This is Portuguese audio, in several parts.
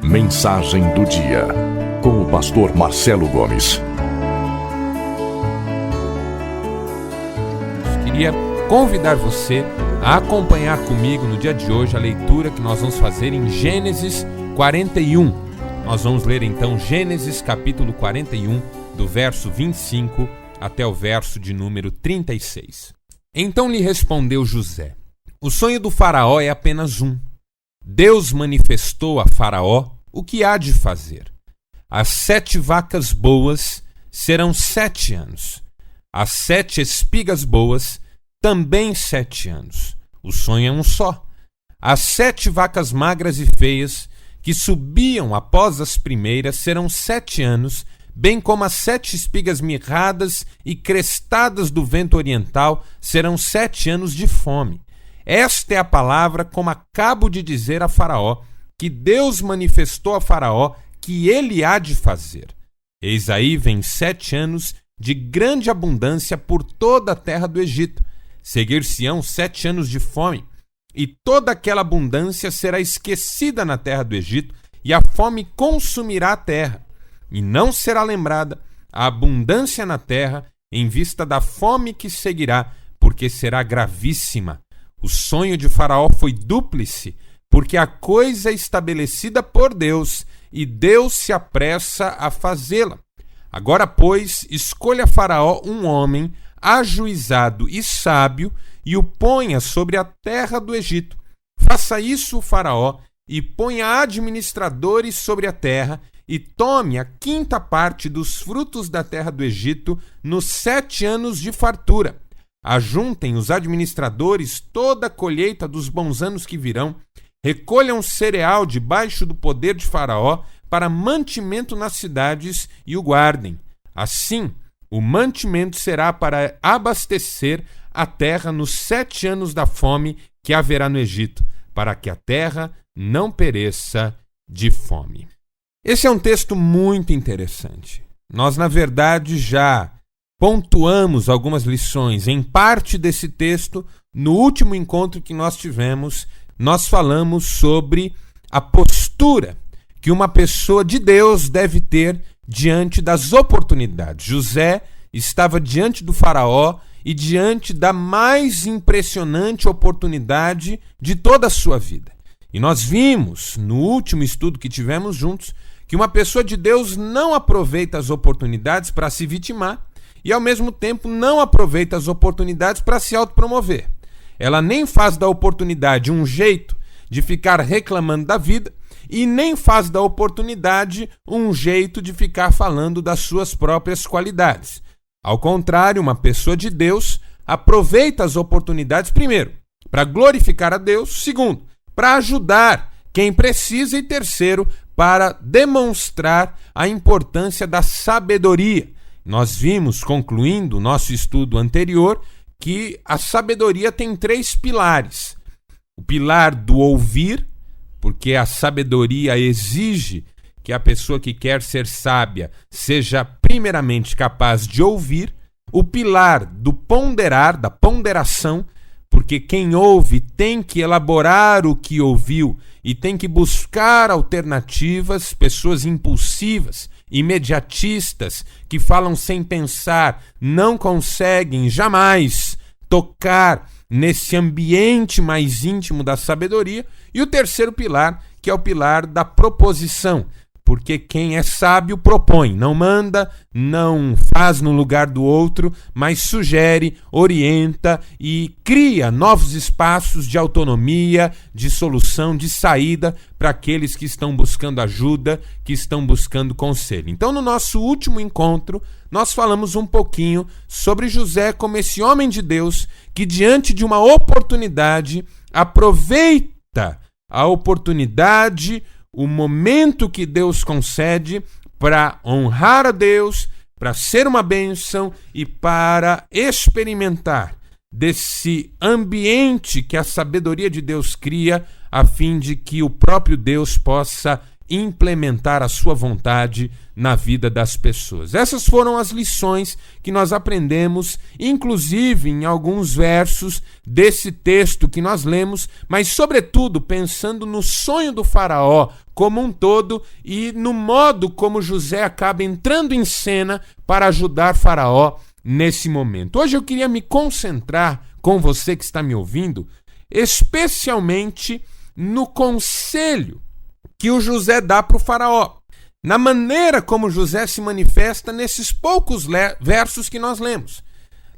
Mensagem do dia, com o pastor Marcelo Gomes. Queria convidar você a acompanhar comigo no dia de hoje a leitura que nós vamos fazer em Gênesis 41. Nós vamos ler então Gênesis capítulo 41, do verso 25 até o verso de número 36. Então lhe respondeu José: o sonho do faraó é apenas um. Deus manifestou a Faraó o que há de fazer. As 7 vacas boas serão 7 anos. As 7 espigas boas também 7 anos. O sonho é um só. As 7 vacas magras e feias que subiam após as primeiras serão 7 anos, bem como as 7 espigas mirradas e crestadas do vento oriental serão 7 anos de fome. Esta é a palavra como acabo de dizer a Faraó, que Deus manifestou a Faraó que ele há de fazer. Eis aí vem 7 anos de grande abundância por toda a terra do Egito. Seguir-se-ão 7 anos de fome, e toda aquela abundância será esquecida na terra do Egito, e a fome consumirá a terra. E não será lembrada a abundância na terra em vista da fome que seguirá, porque será gravíssima. O sonho de Faraó foi dúplice, porque a coisa é estabelecida por Deus, e Deus se apressa a fazê-la. Agora, pois, escolha Faraó um homem ajuizado e sábio, e o ponha sobre a terra do Egito. Faça isso o Faraó, e ponha administradores sobre a terra, e tome a 5ª parte dos frutos da terra do Egito nos 7 anos de fartura. Ajuntem os administradores toda a colheita dos bons anos que virão, recolham cereal debaixo do poder de Faraó para mantimento nas cidades e o guardem. Assim, o mantimento será para abastecer a terra nos 7 anos da fome que haverá no Egito, para que a terra não pereça de fome. Esse é um texto muito interessante. Nós, na verdade, já pontuamos algumas lições em parte desse texto. No último encontro que nós tivemos, nós falamos sobre a postura que uma pessoa de Deus deve ter diante das oportunidades. José estava diante do faraó e diante da mais impressionante oportunidade de toda a sua vida. E nós vimos, no último estudo que tivemos juntos, que uma pessoa de Deus não aproveita as oportunidades para se vitimar, e, ao mesmo tempo, não aproveita as oportunidades para se autopromover. Ela nem faz da oportunidade um jeito de ficar reclamando da vida e nem faz da oportunidade um jeito de ficar falando das suas próprias qualidades. Ao contrário, uma pessoa de Deus aproveita as oportunidades, primeiro, para glorificar a Deus, segundo, para ajudar quem precisa e, terceiro, para demonstrar a importância da sabedoria. Nós vimos, concluindo o nosso estudo anterior, que a sabedoria tem 3 pilares. O pilar do ouvir, porque a sabedoria exige que a pessoa que quer ser sábia seja primeiramente capaz de ouvir. O pilar do ponderar, da ponderação, porque quem ouve tem que elaborar o que ouviu e tem que buscar alternativas. Pessoas impulsivas, imediatistas, que falam sem pensar, não conseguem jamais tocar nesse ambiente mais íntimo da sabedoria. E o terceiro pilar, que é o pilar da proposição, porque quem é sábio propõe, não manda, não faz no lugar do outro, mas sugere, orienta e cria novos espaços de autonomia, de solução, de saída para aqueles que estão buscando ajuda, que estão buscando conselho. Então, no nosso último encontro, nós falamos um pouquinho sobre José como esse homem de Deus que, diante de uma oportunidade, aproveita a oportunidade, o momento que Deus concede para honrar a Deus, para ser uma bênção e para experimentar desse ambiente que a sabedoria de Deus cria, a fim de que o próprio Deus possa implementar a sua vontade na vida das pessoas. Essas foram as lições que nós aprendemos, inclusive em alguns versos desse texto que nós lemos, mas sobretudo pensando no sonho do faraó como um todo e no modo como José acaba entrando em cena para ajudar faraó nesse momento. Hoje eu queria me concentrar com você que está me ouvindo, especialmente no conselho que o José dá para o faraó, na maneira como José se manifesta nesses poucos versos que nós lemos.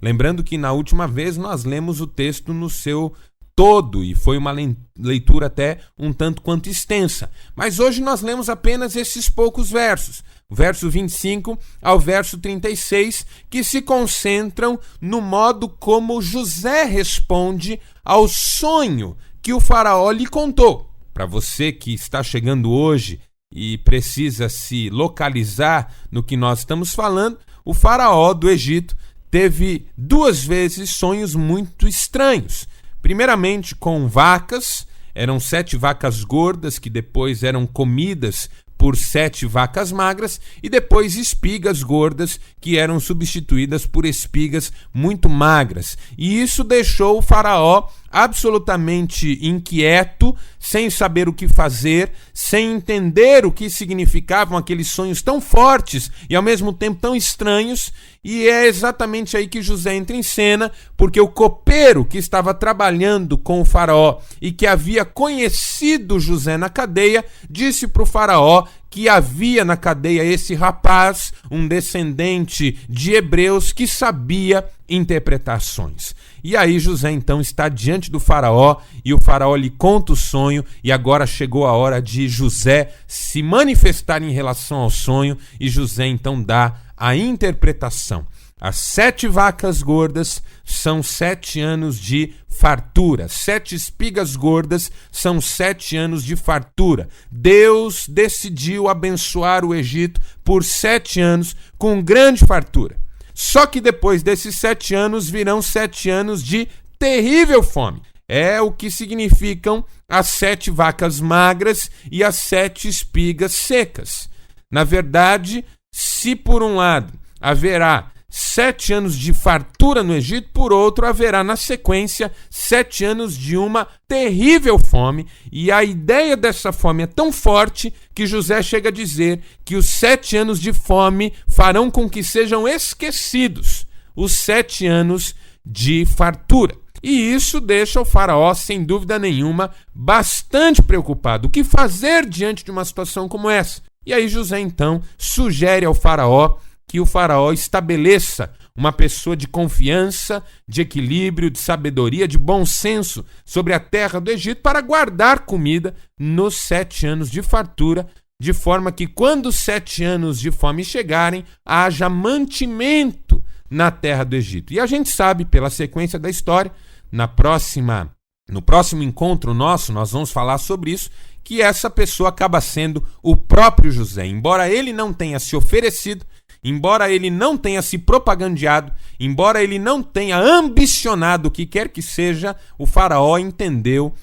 Lembrando que na última vez nós lemos o texto no seu todo e foi uma leitura até um tanto quanto extensa. Mas hoje nós lemos apenas esses poucos versos, verso 25 ao verso 36, que se concentram no modo como José responde ao sonho que o faraó lhe contou. Para você que está chegando hoje e precisa se localizar no que nós estamos falando, o faraó do Egito teve 2 vezes sonhos muito estranhos. Primeiramente com vacas, eram 7 vacas gordas que depois eram comidas por 7 vacas magras, e depois espigas gordas que eram substituídas por espigas muito magras. E isso deixou o faraó absolutamente inquieto, sem saber o que fazer, sem entender o que significavam aqueles sonhos tão fortes e ao mesmo tempo tão estranhos. E é exatamente aí que José entra em cena, porque o copeiro que estava trabalhando com o faraó e que havia conhecido José na cadeia, disse para o faraó que havia na cadeia esse rapaz, um descendente de hebreus, que sabia interpretar sonhos. E aí José então está diante do faraó e o faraó lhe conta o sonho, e agora chegou a hora de José se manifestar em relação ao sonho, e José então dá a interpretação. As 7 vacas gordas são 7 anos de fartura. 7 espigas gordas são 7 anos de fartura. Deus decidiu abençoar o Egito por 7 anos com grande fartura. Só que depois desses 7 anos virão 7 anos de terrível fome. É o que significam as 7 vacas magras e as 7 espigas secas. Na verdade, se por um lado haverá 7 anos de fartura no Egito, por outro haverá na sequência 7 anos de uma terrível fome, e a ideia dessa fome é tão forte que José chega a dizer que os 7 anos de fome farão com que sejam esquecidos os 7 anos de fartura. E isso deixa o faraó, sem dúvida nenhuma, bastante preocupado. O que fazer diante de uma situação como essa? E aí José então sugere ao faraó que o faraó estabeleça uma pessoa de confiança, de equilíbrio, de sabedoria, de bom senso sobre a terra do Egito para guardar comida nos 7 anos de fartura, de forma que quando os 7 anos de fome chegarem, haja mantimento na terra do Egito. E a gente sabe, pela sequência da história, no próximo encontro nosso, nós vamos falar sobre isso, que essa pessoa acaba sendo o próprio José. Embora ele não tenha se oferecido, embora ele não tenha se propagandeado, embora ele não tenha ambicionado o que quer que seja, o faraó entendeu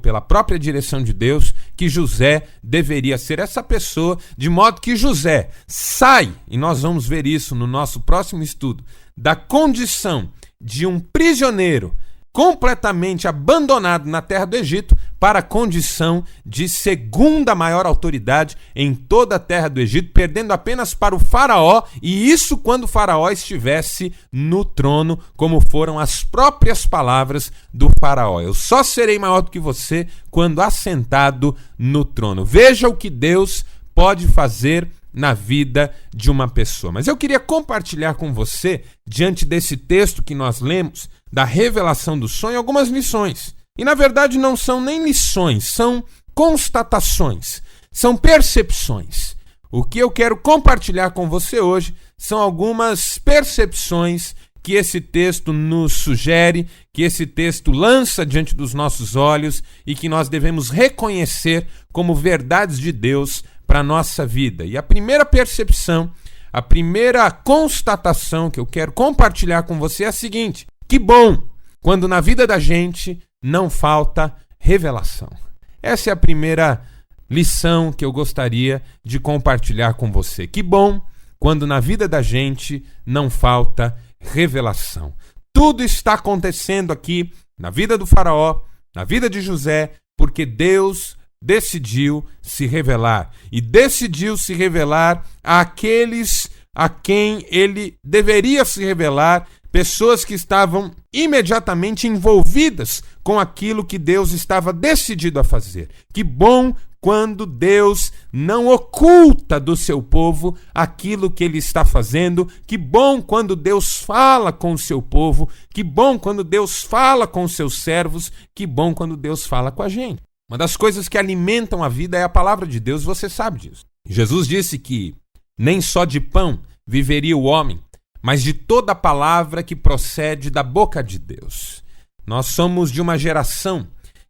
pela própria direção de Deus que José deveria ser essa pessoa, de modo que José sai, e nós vamos ver isso no nosso próximo estudo, da condição de um prisioneiro completamente abandonado na terra do Egito para a condição de segunda maior autoridade em toda a terra do Egito, perdendo apenas para o faraó, e isso quando o faraó estivesse no trono, como foram as próprias palavras do faraó. Eu só serei maior do que você quando assentado no trono. Veja o que Deus pode fazer na vida de uma pessoa. Mas eu queria compartilhar com você, diante desse texto que nós lemos, da revelação do sonho, algumas lições. E na verdade não são nem lições, são constatações, são percepções. O que eu quero compartilhar com você hoje são algumas percepções que esse texto nos sugere, que esse texto lança diante dos nossos olhos e que nós devemos reconhecer como verdades de Deus para a nossa vida. E a primeira percepção, a primeira constatação que eu quero compartilhar com você é a seguinte: que bom quando na vida da gente não falta revelação. Essa é a primeira lição que eu gostaria de compartilhar com você. Que bom quando na vida da gente não falta revelação. Tudo está acontecendo aqui na vida do faraó, na vida de José, porque Deus decidiu se revelar. E decidiu se revelar àqueles a quem ele deveria se revelar, pessoas que estavam imediatamente envolvidas com aquilo que Deus estava decidido a fazer. Que bom quando Deus não oculta do seu povo aquilo que ele está fazendo. Que bom quando Deus fala com o seu povo. Que bom quando Deus fala com os seus servos. Que bom quando Deus fala com a gente. Uma das coisas que alimentam a vida é a palavra de Deus, você sabe disso. Jesus disse que nem só de pão viveria o homem, mas de toda palavra que procede da boca de Deus. Nós somos de uma geração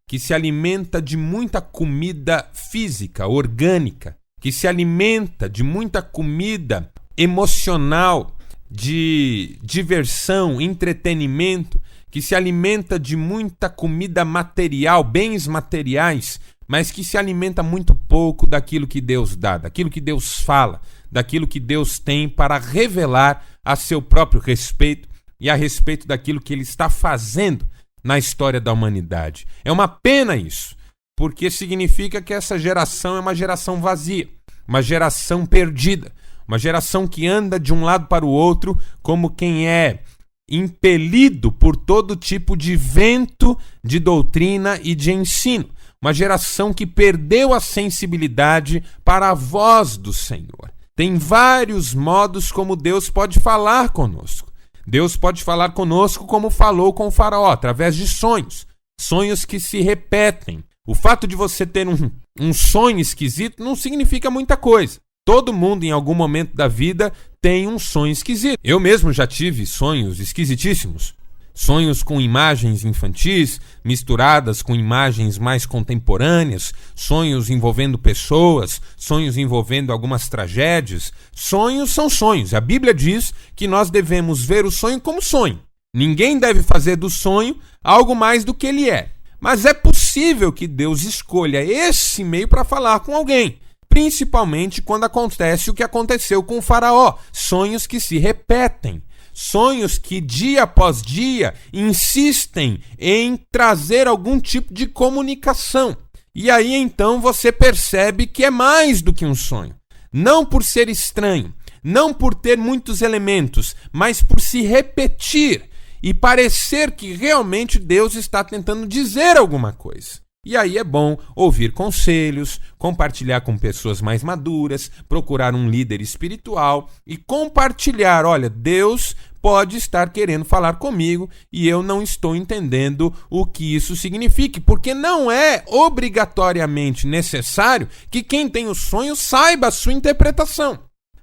que se alimenta de muita comida física, orgânica, que se alimenta de muita comida emocional, de diversão, entretenimento, que se alimenta de muita comida material, bens materiais, mas que se alimenta muito pouco daquilo que Deus dá, daquilo que Deus fala, daquilo que Deus tem para revelar a seu próprio respeito e a respeito daquilo que Ele está fazendo na história da humanidade. É uma pena isso, porque significa que essa geração é uma geração vazia, uma geração perdida, uma geração que anda de um lado para o outro como quem é impelido por todo tipo de vento de doutrina e de ensino. Uma geração que perdeu a sensibilidade para a voz do Senhor. Tem vários modos como Deus pode falar conosco. Deus pode falar conosco como falou com o faraó, através de sonhos. Sonhos que se repetem. O fato de você ter um sonho esquisito não significa muita coisa. Todo mundo, em algum momento da vida, tem um sonho esquisito. Eu mesmo já tive sonhos esquisitíssimos. Sonhos com imagens infantis, misturadas com imagens mais contemporâneas, sonhos envolvendo pessoas, sonhos envolvendo algumas tragédias. Sonhos são sonhos. A Bíblia diz que nós devemos ver o sonho como sonho. Ninguém deve fazer do sonho algo mais do que ele é. Mas é possível que Deus escolha esse meio para falar com alguém. Principalmente quando acontece o que aconteceu com o faraó. Sonhos que se repetem. Sonhos que dia após dia insistem em trazer algum tipo de comunicação. E aí então você percebe que é mais do que um sonho. Não por ser estranho, não por ter muitos elementos, mas por se repetir e parecer que realmente Deus está tentando dizer alguma coisa. E aí é bom ouvir conselhos, compartilhar com pessoas mais maduras, procurar um líder espiritual e compartilhar, olha, Deus pode estar querendo falar comigo e eu não estou entendendo o que isso significa, porque não é obrigatoriamente necessário que quem tem o sonho saiba a sua interpretação.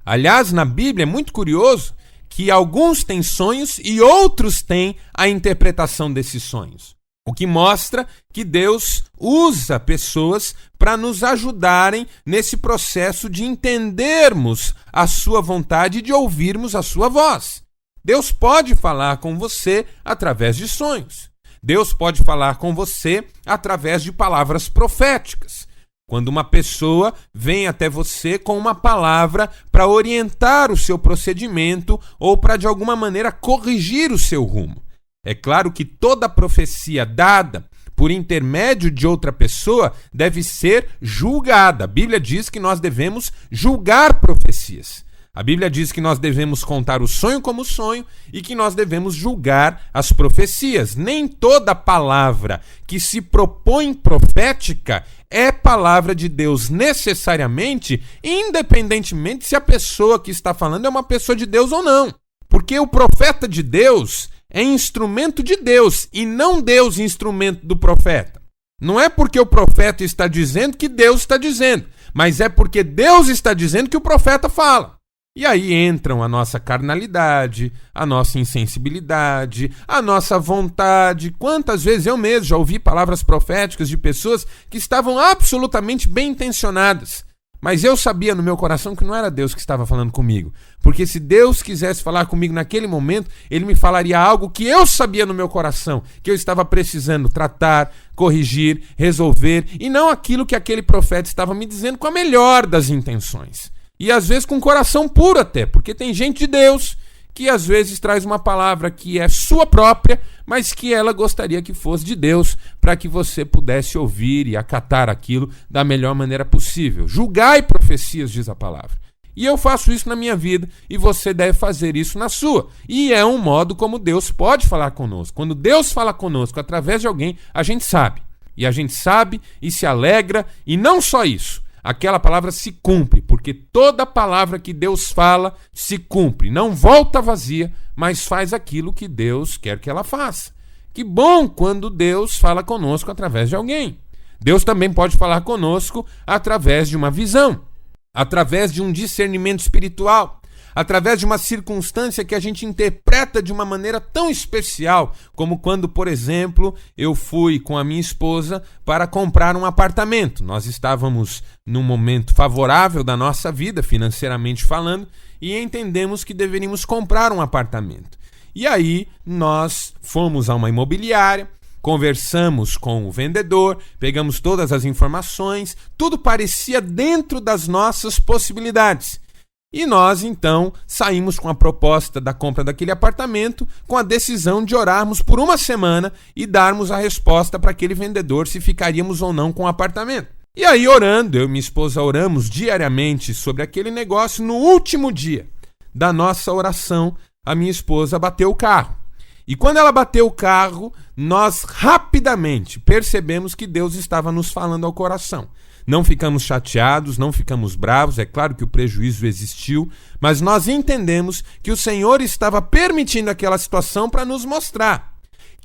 Aliás, na Bíblia é muito curioso que alguns têm sonhos e outros têm a interpretação desses sonhos. O que mostra que Deus usa pessoas para nos ajudarem nesse processo de entendermos a sua vontade e de ouvirmos a sua voz. Deus pode falar com você através de sonhos. Deus pode falar com você através de palavras proféticas. Quando uma pessoa vem até você com uma palavra para orientar o seu procedimento ou para de alguma maneira corrigir o seu rumo. É claro que toda profecia dada por intermédio de outra pessoa deve ser julgada. A Bíblia diz que nós devemos julgar profecias. A Bíblia diz que nós devemos contar o sonho como sonho e que nós devemos julgar as profecias. Nem toda palavra que se propõe profética é palavra de Deus necessariamente, independentemente se a pessoa que está falando é uma pessoa de Deus ou não. Porque o profeta de Deus é instrumento de Deus e não Deus instrumento do profeta. Não é porque o profeta está dizendo que Deus está dizendo, mas é porque Deus está dizendo que o profeta fala. E aí entram a nossa carnalidade, a nossa insensibilidade, a nossa vontade. Quantas vezes eu mesmo já ouvi palavras proféticas de pessoas que estavam absolutamente bem intencionadas, Mas eu sabia no meu coração que não era Deus que estava falando comigo. Porque se Deus quisesse falar comigo naquele momento, Ele me falaria algo que eu sabia no meu coração, que eu estava precisando tratar, corrigir, resolver, e não aquilo que aquele profeta estava me dizendo com a melhor das intenções. E às vezes com o coração puro até, porque tem gente de Deus que às vezes traz uma palavra que é sua própria, mas que ela gostaria que fosse de Deus, para que você pudesse ouvir e acatar aquilo da melhor maneira possível. Julgai profecias, diz a palavra. E eu faço isso na minha vida, e você deve fazer isso na sua. E é um modo como Deus pode falar conosco. Quando Deus fala conosco através de alguém, a gente sabe. E a gente sabe e se alegra, e não só isso. Aquela palavra se cumpre, porque toda palavra que Deus fala se cumpre. Não volta vazia, mas faz aquilo que Deus quer que ela faça. Que bom quando Deus fala conosco através de alguém. Deus também pode falar conosco através de uma visão, através de um discernimento espiritual, através de uma circunstância que a gente interpreta de uma maneira tão especial, como quando, por exemplo, eu fui com a minha esposa para comprar um apartamento. Nós estávamos num momento favorável da nossa vida, financeiramente falando, e entendemos que deveríamos comprar um apartamento. E aí nós fomos a uma imobiliária, conversamos com o vendedor, pegamos todas as informações, tudo parecia dentro das nossas possibilidades. E nós, então, saímos com a proposta da compra daquele apartamento, com a decisão de orarmos por uma semana e darmos a resposta para aquele vendedor se ficaríamos ou não com o apartamento. E aí, orando, eu e minha esposa oramos diariamente sobre aquele negócio. No último dia da nossa oração, a minha esposa bateu o carro. E quando ela bateu o carro, nós rapidamente percebemos que Deus estava nos falando ao coração. Não ficamos chateados, não ficamos bravos, é claro que o prejuízo existiu, mas nós entendemos que o Senhor estava permitindo aquela situação para nos mostrar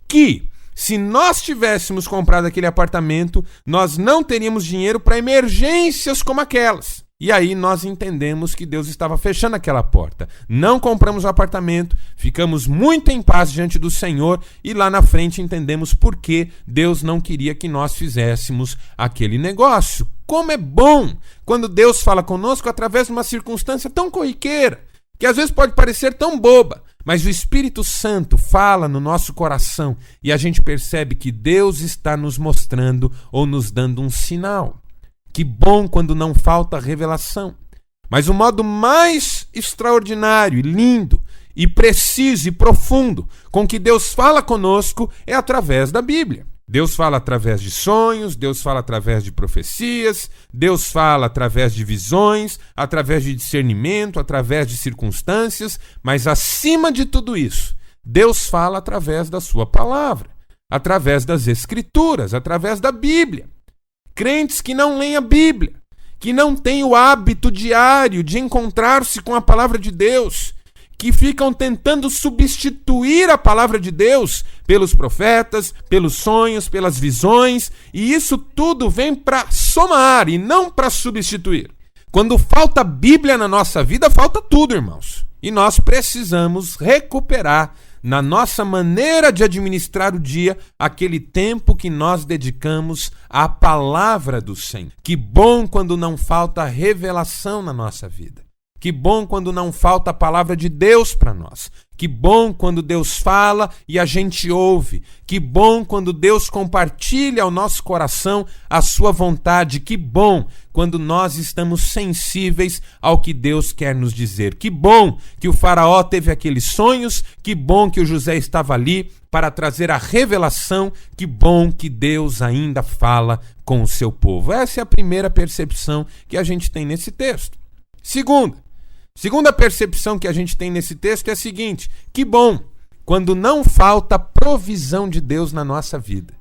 que, se nós tivéssemos comprado aquele apartamento, nós não teríamos dinheiro para emergências como aquelas. E aí nós entendemos que Deus estava fechando aquela porta. Não compramos o apartamento, ficamos muito em paz diante do Senhor e lá na frente entendemos por que Deus não queria que nós fizéssemos aquele negócio. Como é bom quando Deus fala conosco através de uma circunstância tão corriqueira, que às vezes pode parecer tão boba, mas o Espírito Santo fala no nosso coração e a gente percebe que Deus está nos mostrando ou nos dando um sinal. Que bom quando não falta revelação. Mas o modo mais extraordinário, e lindo, e preciso e profundo com que Deus fala conosco é através da Bíblia. Deus fala através de sonhos, Deus fala através de profecias, Deus fala através de visões, através de discernimento, através de circunstâncias, mas acima de tudo isso, Deus fala através da sua palavra, através das Escrituras, através da Bíblia. Crentes que não leem a Bíblia, que não têm o hábito diário de encontrar-se com a palavra de Deus, que ficam tentando substituir a palavra de Deus pelos profetas, pelos sonhos, pelas visões, e isso tudo vem para somar e não para substituir. Quando falta Bíblia na nossa vida, falta tudo, irmãos. E nós precisamos recuperar na nossa maneira de administrar o dia, aquele tempo que nós dedicamos à palavra do Senhor. Que bom quando não falta revelação na nossa vida. Que bom quando não falta a palavra de Deus para nós. Que bom quando Deus fala e a gente ouve. Que bom quando Deus compartilha ao nosso coração a sua vontade. Que bom quando nós estamos sensíveis ao que Deus quer nos dizer. Que bom que o faraó teve aqueles sonhos. Que bom que o José estava ali para trazer a revelação. Que bom que Deus ainda fala com o seu povo. Essa é a primeira percepção que a gente tem nesse texto. Segunda percepção que a gente tem nesse texto é a seguinte: que bom quando não falta provisão de Deus na nossa vida.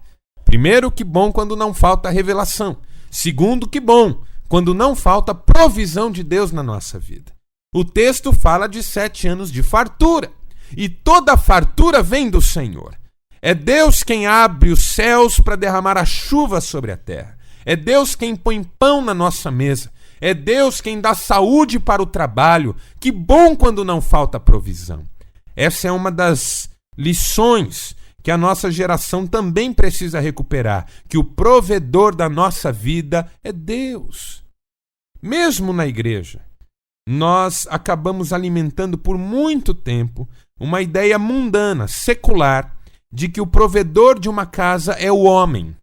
Primeiro, que bom quando não falta revelação. Segundo, que bom quando não falta provisão de Deus na nossa vida. O texto fala de 7 anos de fartura, e toda fartura vem do Senhor. É Deus quem abre os céus para derramar a chuva sobre a terra. É Deus quem põe pão na nossa mesa. É Deus quem dá saúde para o trabalho. Que bom quando não falta provisão. Essa é uma das lições que a nossa geração também precisa recuperar. Que o provedor da nossa vida é Deus. mesmo na igreja, nós acabamos alimentando por muito tempo uma ideia mundana, secular, de que o provedor de uma casa é o homem.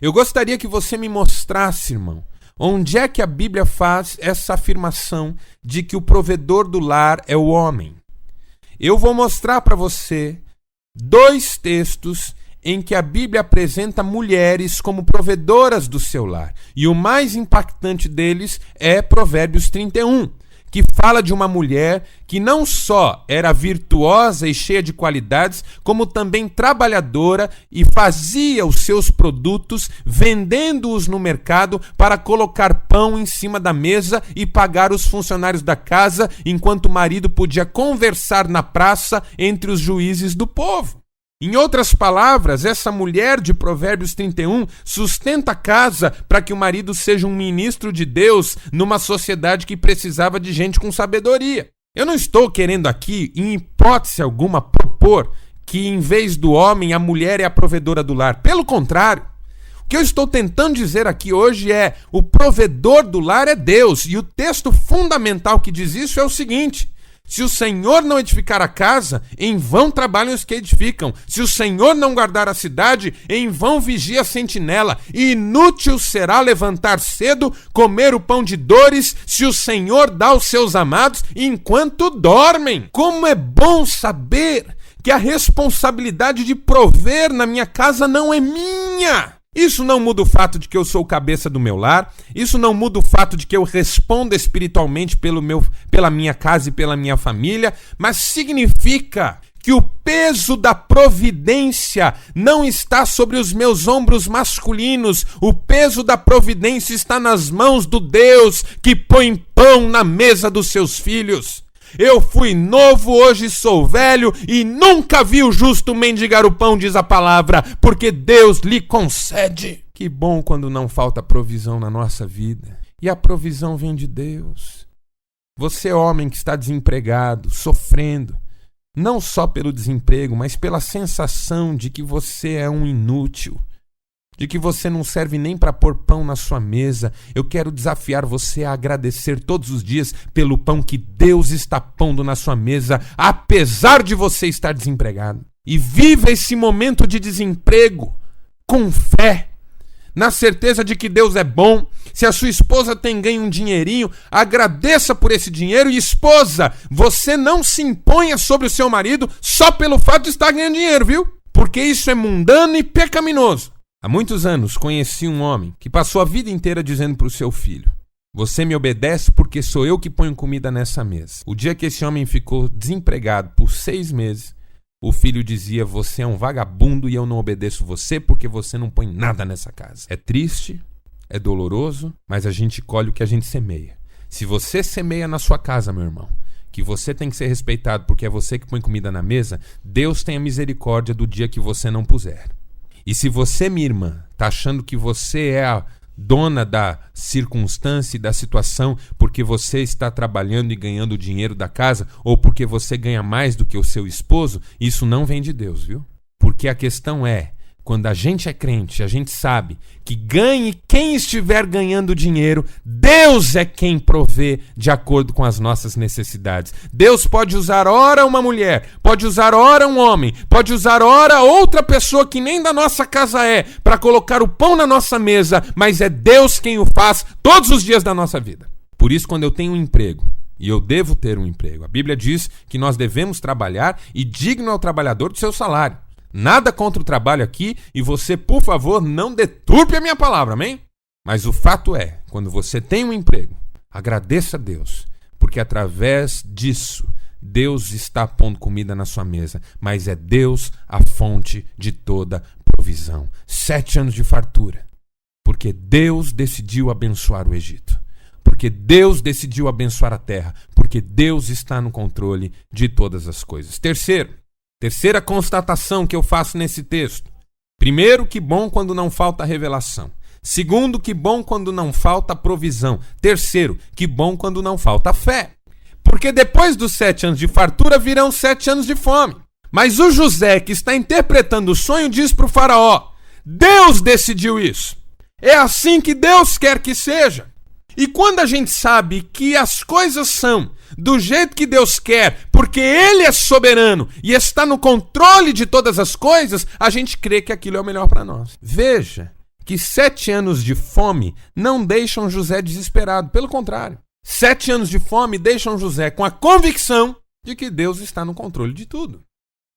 Eu gostaria que você me mostrasse, irmão, onde é que a Bíblia faz essa afirmação de que o provedor do lar é o homem. Eu vou mostrar para você 2 textos em que a Bíblia apresenta mulheres como provedoras do seu lar. E o mais impactante deles é Provérbios 31, que fala de uma mulher que não só era virtuosa e cheia de qualidades, como também trabalhadora e fazia os seus produtos, vendendo-os no mercado para colocar pão em cima da mesa e pagar os funcionários da casa, enquanto o marido podia conversar na praça entre os juízes do povo. Em outras palavras, essa mulher de Provérbios 31 sustenta a casa para que o marido seja um ministro de Deus numa sociedade que precisava de gente com sabedoria. Eu não estou querendo aqui, em hipótese alguma, propor que em vez do homem a mulher é a provedora do lar. Pelo contrário, o que eu estou tentando dizer aqui hoje é: o provedor do lar é Deus. E o texto fundamental que diz isso é o seguinte: se o Senhor não edificar a casa, em vão trabalham os que edificam. Se o Senhor não guardar a cidade, em vão vigia a sentinela. Inútil será levantar cedo, comer o pão de dores, se o Senhor dá aos seus amados enquanto dormem. Como é bom saber que a responsabilidade de prover na minha casa não é minha. Isso não muda o fato de que eu sou o cabeça do meu lar, isso não muda o fato de que eu respondo espiritualmente pela minha casa e pela minha família, mas significa que o peso da providência não está sobre os meus ombros masculinos, o peso da providência está nas mãos do Deus que põe pão na mesa dos seus filhos. Eu fui novo, hoje sou velho, e nunca vi o justo mendigar o pão, diz a palavra, porque Deus lhe concede. Que bom quando não falta provisão na nossa vida. E a provisão vem de Deus. Você, homem que está desempregado, sofrendo, não só pelo desemprego, mas pela sensação de que você é um inútil, de que você não serve nem para pôr pão na sua mesa, eu quero desafiar você a agradecer todos os dias pelo pão que Deus está pondo na sua mesa, apesar de você estar desempregado. E viva esse momento de desemprego com fé, na certeza de que Deus é bom. Se a sua esposa tem ganho um dinheirinho, agradeça por esse dinheiro. E esposa, você não se imponha sobre o seu marido só pelo fato de estar ganhando dinheiro, viu? Porque isso é mundano e pecaminoso. Há muitos anos conheci um homem que passou a vida inteira dizendo para o seu filho: você me obedece porque sou eu que ponho comida nessa mesa. O dia que esse homem ficou desempregado por 6 meses, o filho dizia: você é um vagabundo e eu não obedeço você porque você não põe nada nessa casa. É triste, é doloroso, mas a gente colhe o que a gente semeia. Se você semeia na sua casa, meu irmão, que você tem que ser respeitado porque é você que põe comida na mesa, Deus tenha misericórdia do dia que você não puser. E se você, minha irmã, está achando que você é a dona da circunstância e da situação porque você está trabalhando e ganhando o dinheiro da casa ou porque você ganha mais do que o seu esposo, isso não vem de Deus, viu? Porque a questão é, quando a gente é crente, a gente sabe que ganhe quem estiver ganhando dinheiro, Deus é quem provê de acordo com as nossas necessidades. Deus pode usar ora uma mulher, pode usar ora um homem, pode usar ora outra pessoa que nem da nossa casa é, para colocar o pão na nossa mesa, mas é Deus quem o faz todos os dias da nossa vida. Por isso, quando eu tenho um emprego, e eu devo ter um emprego, a Bíblia diz que nós devemos trabalhar e digno ao trabalhador do seu salário. Nada contra o trabalho aqui e você, por favor, não deturpe a minha palavra, amém? Mas o fato é, quando você tem um emprego, agradeça a Deus, porque através disso, Deus está pondo comida na sua mesa, mas é Deus a fonte de toda provisão. 7 anos de fartura, porque Deus decidiu abençoar o Egito, porque Deus decidiu abençoar a terra, porque Deus está no controle de todas as coisas. Terceira constatação que eu faço nesse texto. Primeiro, que bom quando não falta revelação. Segundo, que bom quando não falta provisão. Terceiro, que bom quando não falta fé. Porque depois dos 7 anos de fartura virão 7 anos de fome. Mas o José, que está interpretando o sonho, diz para o faraó: Deus decidiu isso. É assim que Deus quer que seja. E quando a gente sabe que as coisas são do jeito que Deus quer, porque Ele é soberano e está no controle de todas as coisas, a gente crê que aquilo é o melhor para nós. Veja que 7 anos de fome não deixam José desesperado. Pelo contrário, 7 anos de fome deixam José com a convicção de que Deus está no controle de tudo.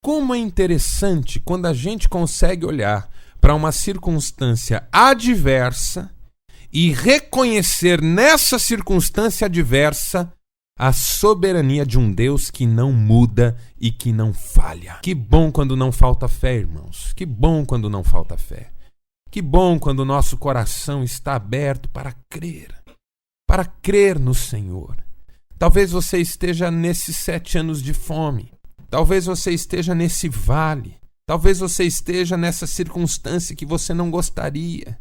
Como é interessante quando a gente consegue olhar para uma circunstância adversa e reconhecer nessa circunstância adversa a soberania de um Deus que não muda e que não falha. Que bom quando não falta fé, irmãos. Que bom quando não falta fé. Que bom quando o nosso coração está aberto para crer no Senhor. Talvez você esteja nesses 7 anos de fome. Talvez você esteja nesse vale. Talvez você esteja nessa circunstância que você não gostaria.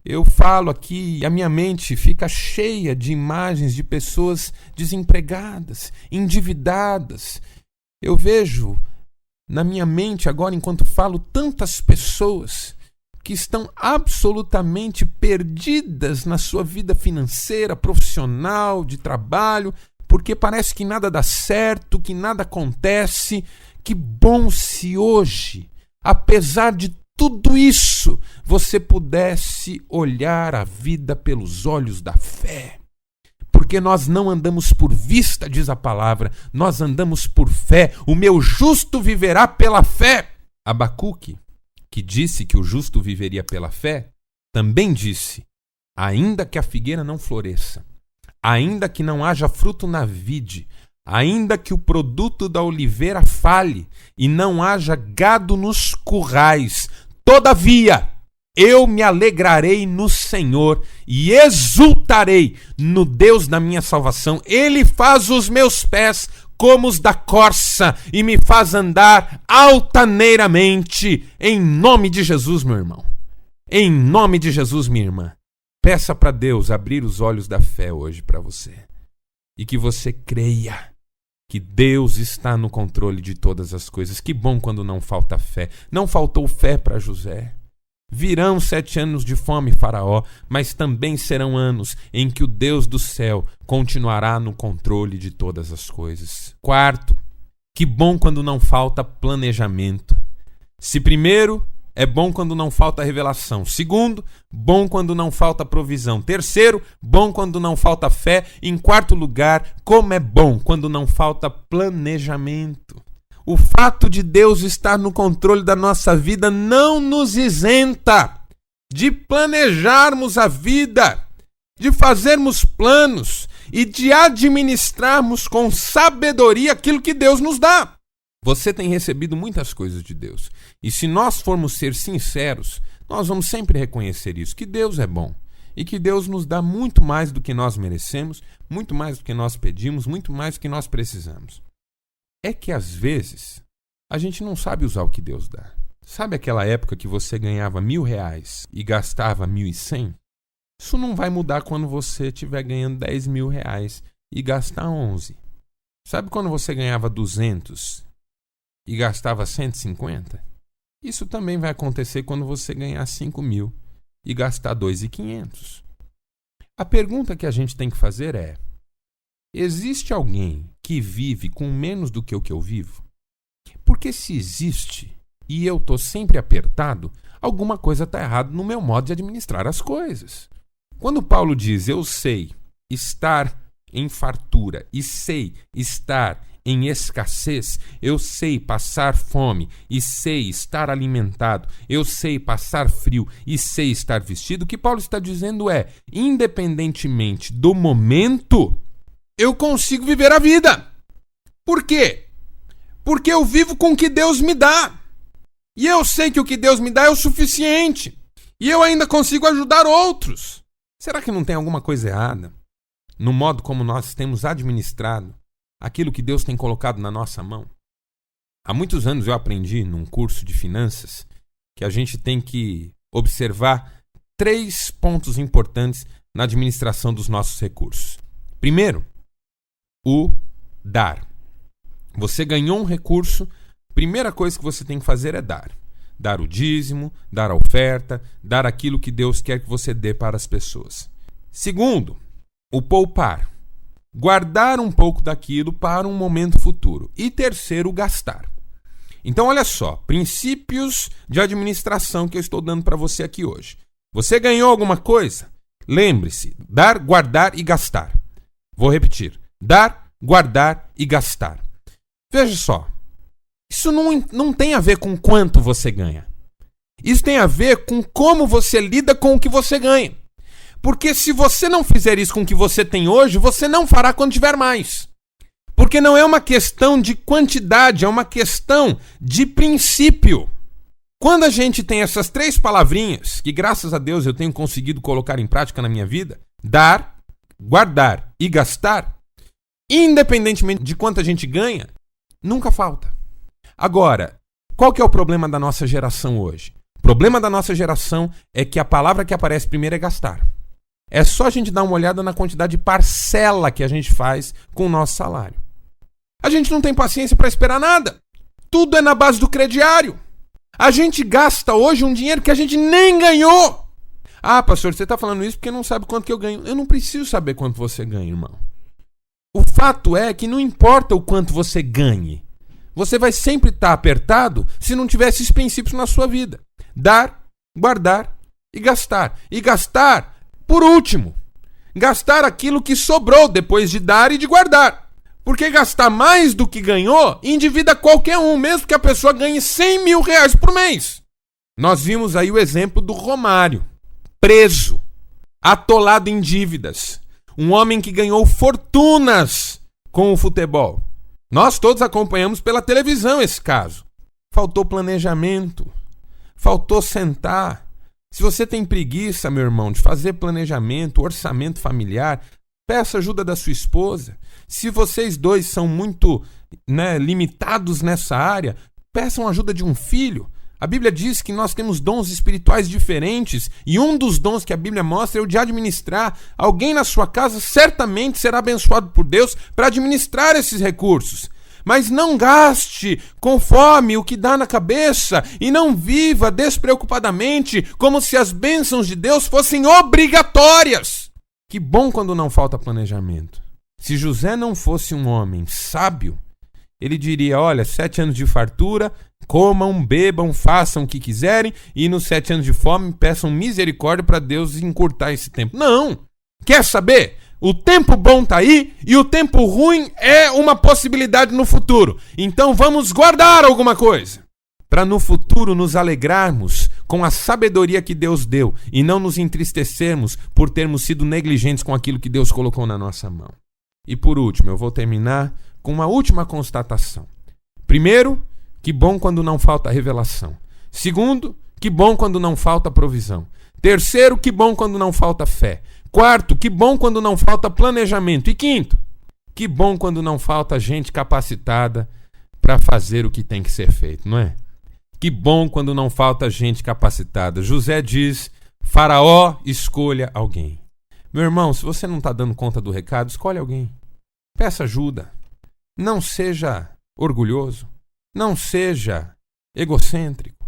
Eu falo aqui e a minha mente fica cheia de imagens de pessoas desempregadas, endividadas. Eu vejo na minha mente agora, enquanto falo, tantas pessoas que estão absolutamente perdidas na sua vida financeira, profissional, de trabalho, porque parece que nada dá certo, que nada acontece. Que bom se hoje, apesar de tudo isso, você pudesse olhar a vida pelos olhos da fé. Porque nós não andamos por vista, diz a palavra, nós andamos por fé. O meu justo viverá pela fé. Abacuque, que disse que o justo viveria pela fé, também disse: ainda que a figueira não floresça, ainda que não haja fruto na vide, ainda que o produto da oliveira falhe e não haja gado nos currais, todavia eu me alegrarei no Senhor e exultarei no Deus da minha salvação. Ele faz os meus pés como os da corça e me faz andar altaneiramente. Em nome de Jesus, meu irmão. Em nome de Jesus, minha irmã. Peça para Deus abrir os olhos da fé hoje para você. E que você creia que Deus está no controle de todas as coisas. Que bom quando não falta fé. Não faltou fé para José. Virão 7 anos de fome, Faraó, mas também serão anos em que o Deus do céu continuará no controle de todas as coisas. Quarto, que bom quando não falta planejamento. Se primeiro, é bom quando não falta revelação. Segundo, bom quando não falta provisão. Terceiro, bom quando não falta fé. Em quarto lugar, como é bom quando não falta planejamento. O fato de Deus estar no controle da nossa vida não nos isenta de planejarmos a vida, de fazermos planos e de administrarmos com sabedoria aquilo que Deus nos dá. Você tem recebido muitas coisas de Deus. E se nós formos ser sinceros, nós vamos sempre reconhecer isso, que Deus é bom. E que Deus nos dá muito mais do que nós merecemos, muito mais do que nós pedimos, muito mais do que nós precisamos. É que às vezes a gente não sabe usar o que Deus dá. Sabe aquela época que você ganhava R$1.000 e gastava 1.100? Isso não vai mudar quando você estiver ganhando R$10.000 e gastar 11. Sabe quando você ganhava 200 e gastava 150? Isso também vai acontecer quando você ganhar 5.000 e gastar 2.500. A pergunta que a gente tem que fazer é: existe alguém que vive com menos do que o que eu vivo? Porque se existe e eu estou sempre apertado, alguma coisa está errada no meu modo de administrar as coisas. Quando Paulo diz: eu sei estar em fartura e sei estar em escassez, eu sei passar fome e sei estar alimentado, eu sei passar frio e sei estar vestido, o que Paulo está dizendo é: independentemente do momento, eu consigo viver a vida. Por quê? Porque eu vivo com o que Deus me dá. E eu sei que o que Deus me dá é o suficiente. E eu ainda consigo ajudar outros. Será que não tem alguma coisa errada no modo como nós temos administrado aquilo que Deus tem colocado na nossa mão? Há muitos anos eu aprendi num curso de finanças que a gente tem que observar 3 pontos importantes na administração dos nossos recursos. Primeiro, o dar. Você ganhou um recurso, primeira coisa que você tem que fazer é dar. Dar o dízimo, dar a oferta, dar aquilo que Deus quer que você dê para as pessoas. Segundo, o poupar. Guardar um pouco daquilo para um momento futuro. E terceiro, o gastar. Então, olha só, princípios de administração que eu estou dando para você aqui hoje. Você ganhou alguma coisa? Lembre-se, dar, guardar e gastar. Vou repetir, dar, guardar e gastar. Veja só, isso não tem a ver com quanto você ganha. Isso tem a ver com como você lida com o que você ganha. Porque se você não fizer isso com o que você tem hoje, você não fará quando tiver mais. Porque não é uma questão de quantidade, é uma questão de princípio. Quando a gente tem essas 3 palavrinhas, que graças a Deus eu tenho conseguido colocar em prática na minha vida, dar, guardar e gastar, independentemente de quanto a gente ganha, nunca falta. Agora, qual que é o problema da nossa geração hoje? O problema da nossa geração é que a palavra que aparece primeiro é gastar. É só a gente dar uma olhada na quantidade de parcela que a gente faz com o nosso salário. A gente não tem paciência para esperar nada. Tudo é na base do crediário. A gente gasta hoje um dinheiro que a gente nem ganhou. Ah, pastor, você está falando isso porque não sabe quanto que eu ganho. Eu não preciso saber quanto você ganha, irmão. O fato é que não importa o quanto você ganhe. Você vai sempre estar apertado se não tiver esses princípios na sua vida. Dar, guardar e gastar. E gastar, por último. Gastar aquilo que sobrou depois de dar e de guardar. Porque gastar mais do que ganhou endivida qualquer um, mesmo que a pessoa ganhe 100 mil reais por mês. Nós vimos aí o exemplo do Romário, preso, atolado em dívidas. Um homem que ganhou fortunas com o futebol. Nós todos acompanhamos pela televisão esse caso. Faltou planejamento, faltou sentar. Se você tem preguiça, meu irmão, de fazer planejamento, orçamento familiar, peça ajuda da sua esposa. Se vocês dois são muito limitados nessa área, peçam ajuda de um filho. A Bíblia diz que nós temos dons espirituais diferentes e um dos dons que a Bíblia mostra é o de administrar. Alguém na sua casa certamente será abençoado por Deus para administrar esses recursos. Mas não gaste conforme o que dá na cabeça e não viva despreocupadamente como se as bênçãos de Deus fossem obrigatórias. Que bom quando não falta planejamento. Se José não fosse um homem sábio, ele diria, olha, 7 anos de fartura, comam, bebam, façam o que quiserem e nos 7 anos de fome peçam misericórdia para Deus encurtar esse tempo. Não! Quer saber? O tempo bom está aí e o tempo ruim é uma possibilidade no futuro. Então vamos guardar alguma coisa para no futuro nos alegrarmos com a sabedoria que Deus deu e não nos entristecermos por termos sido negligentes com aquilo que Deus colocou na nossa mão. E por último, eu vou terminar com uma última constatação. Primeiro, que bom quando não falta revelação. Segundo, que bom quando não falta provisão. Terceiro, que bom quando não falta fé. Quarto, que bom quando não falta planejamento. E quinto, que bom quando não falta gente capacitada para fazer o que tem que ser feito, não é? Que bom quando não falta gente capacitada. José diz, Faraó, escolha alguém. Meu irmão, se você não está dando conta do recado, escolhe alguém. Peça ajuda. Não seja orgulhoso. Não seja egocêntrico.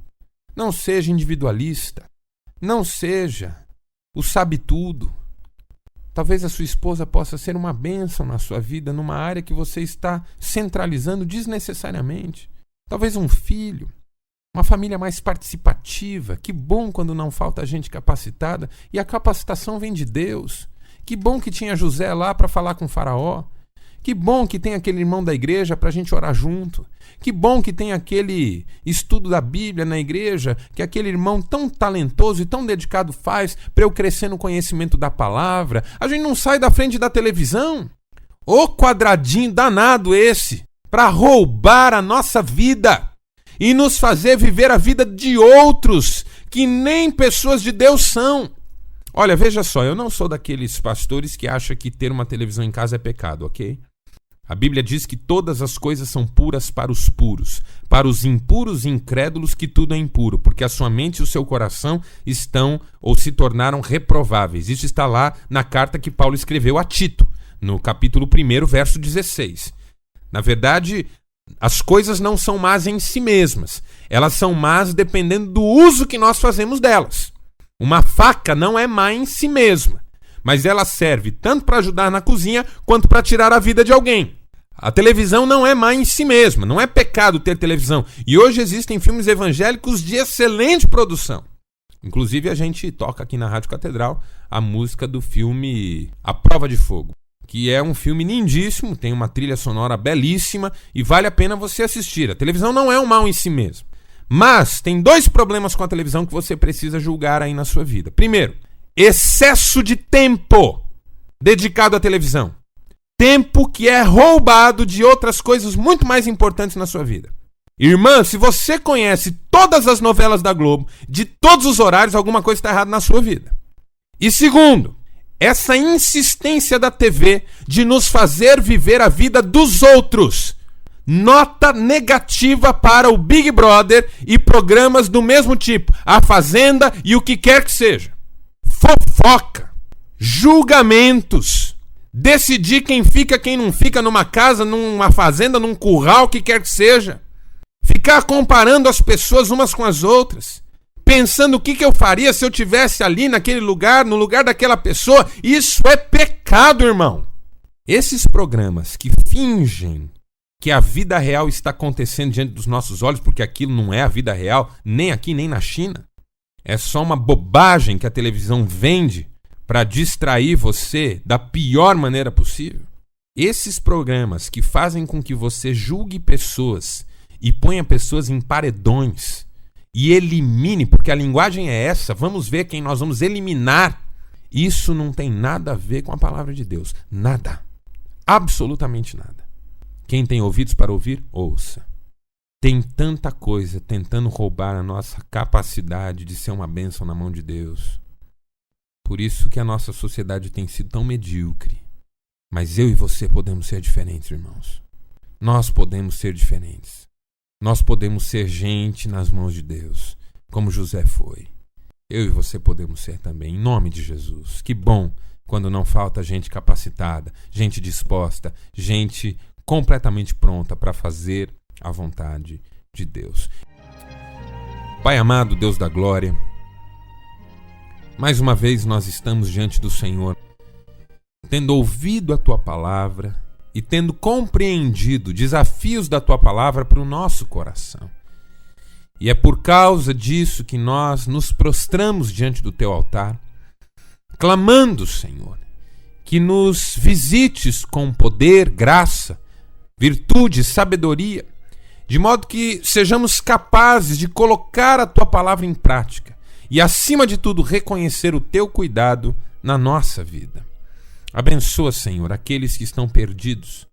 Não seja individualista. Não seja o sabe-tudo. Talvez a sua esposa possa ser uma bênção na sua vida, numa área que você está centralizando desnecessariamente. Talvez um filho, uma família mais participativa. Que bom quando não falta gente capacitada. E a capacitação vem de Deus. Que bom que tinha José lá para falar com o Faraó. Que bom que tem aquele irmão da igreja para a gente orar junto. Que bom que tem aquele estudo da Bíblia na igreja, que aquele irmão tão talentoso e tão dedicado faz para eu crescer no conhecimento da palavra. A gente não sai da frente da televisão. Ô quadradinho danado esse, para roubar a nossa vida e nos fazer viver a vida de outros que nem pessoas de Deus são. Olha, veja só, eu não sou daqueles pastores que acham que ter uma televisão em casa é pecado, ok? A Bíblia diz que todas as coisas são puras para os puros, para os impuros e incrédulos que tudo é impuro, porque a sua mente e o seu coração estão ou se tornaram reprováveis. Isso está lá na carta que Paulo escreveu a Tito, no capítulo 1, verso 16. Na verdade, as coisas não são más em si mesmas, elas são más dependendo do uso que nós fazemos delas. Uma faca não é má em si mesma, mas ela serve tanto para ajudar na cozinha quanto para tirar a vida de alguém. A televisão não é má em si mesma, não é pecado ter televisão. E hoje existem filmes evangélicos de excelente produção. Inclusive a gente toca aqui na Rádio Catedral a música do filme A Prova de Fogo, que é um filme lindíssimo, tem uma trilha sonora belíssima e vale a pena você assistir. A televisão não é um mal em si mesmo. Mas tem 2 problemas com a televisão que você precisa julgar aí na sua vida. Primeiro, excesso de tempo dedicado à televisão. Tempo que é roubado de outras coisas muito mais importantes na sua vida. Irmã, se você conhece todas as novelas da Globo, de todos os horários, alguma coisa está errada na sua vida. E segundo, essa insistência da TV de nos fazer viver a vida dos outros. Nota negativa para o Big Brother e programas do mesmo tipo, A Fazenda e o que quer que seja. Fofoca, julgamentos, decidir quem fica, quem não fica numa casa, numa fazenda, num curral, o que quer que seja. Ficar comparando as pessoas umas com as outras. Pensando o que eu faria se eu estivesse ali naquele lugar, no lugar daquela pessoa. Isso é pecado, irmão. Esses programas que fingem que a vida real está acontecendo diante dos nossos olhos, porque aquilo não é a vida real, nem aqui, nem na China. É só uma bobagem que a televisão vende para distrair você da pior maneira possível. Esses programas que fazem com que você julgue pessoas e ponha pessoas em paredões e elimine, porque a linguagem é essa, vamos ver quem nós vamos eliminar. Isso não tem nada a ver com a palavra de Deus. Nada. Absolutamente nada. Quem tem ouvidos para ouvir, ouça. Tem tanta coisa tentando roubar a nossa capacidade de ser uma bênção na mão de Deus. Por isso que a nossa sociedade tem sido tão medíocre. Mas eu e você podemos ser diferentes, irmãos. Nós podemos ser diferentes. Nós podemos ser gente nas mãos de Deus, como José foi. Eu e você podemos ser também, em nome de Jesus. Que bom quando não falta gente capacitada, gente disposta, gente completamente pronta para fazer a vontade de Deus. Pai amado, Deus da glória, mais uma vez nós estamos diante do Senhor, tendo ouvido a Tua palavra e tendo compreendido desafios da Tua palavra para o nosso coração. E é por causa disso que nós nos prostramos diante do Teu altar, clamando, Senhor, que nos visites com poder, graça, virtude, sabedoria, de modo que sejamos capazes de colocar a Tua palavra em prática e, acima de tudo, reconhecer o Teu cuidado na nossa vida. Abençoa, Senhor, aqueles que estão perdidos,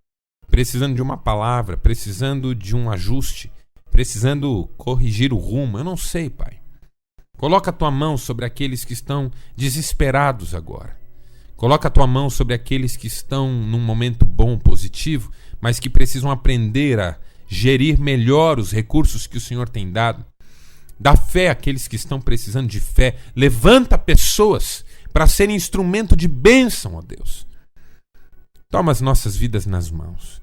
precisando de uma palavra, precisando de um ajuste, precisando corrigir o rumo. Eu não sei, Pai. Coloca a Tua mão sobre aqueles que estão desesperados agora. Coloca a Tua mão sobre aqueles que estão num momento bom, positivo, mas que precisam aprender a gerir melhor os recursos que o Senhor tem dado. Dá fé àqueles que estão precisando de fé. Levanta pessoas para serem instrumento de bênção, ó Deus. Toma as nossas vidas nas mãos.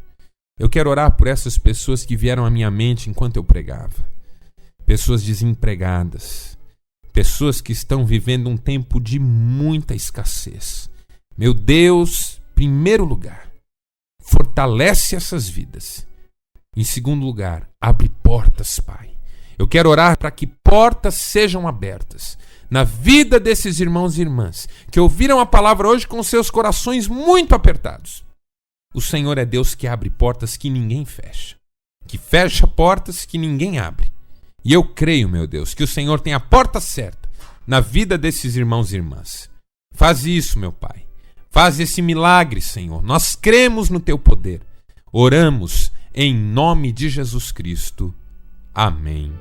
Eu quero orar por essas pessoas que vieram à minha mente enquanto eu pregava. Pessoas desempregadas. Pessoas que estão vivendo um tempo de muita escassez. Meu Deus, em primeiro lugar, fortalece essas vidas. Em segundo lugar, abre portas, Pai. Eu quero orar para que portas sejam abertas na vida desses irmãos e irmãs que ouviram a palavra hoje com seus corações muito apertados. O Senhor é Deus que abre portas que ninguém fecha, que fecha portas que ninguém abre. E eu creio, meu Deus, que o Senhor tem a porta certa na vida desses irmãos e irmãs. Faz isso, meu Pai. Faz esse milagre, Senhor. Nós cremos no Teu poder. Oramos em nome de Jesus Cristo. Amém.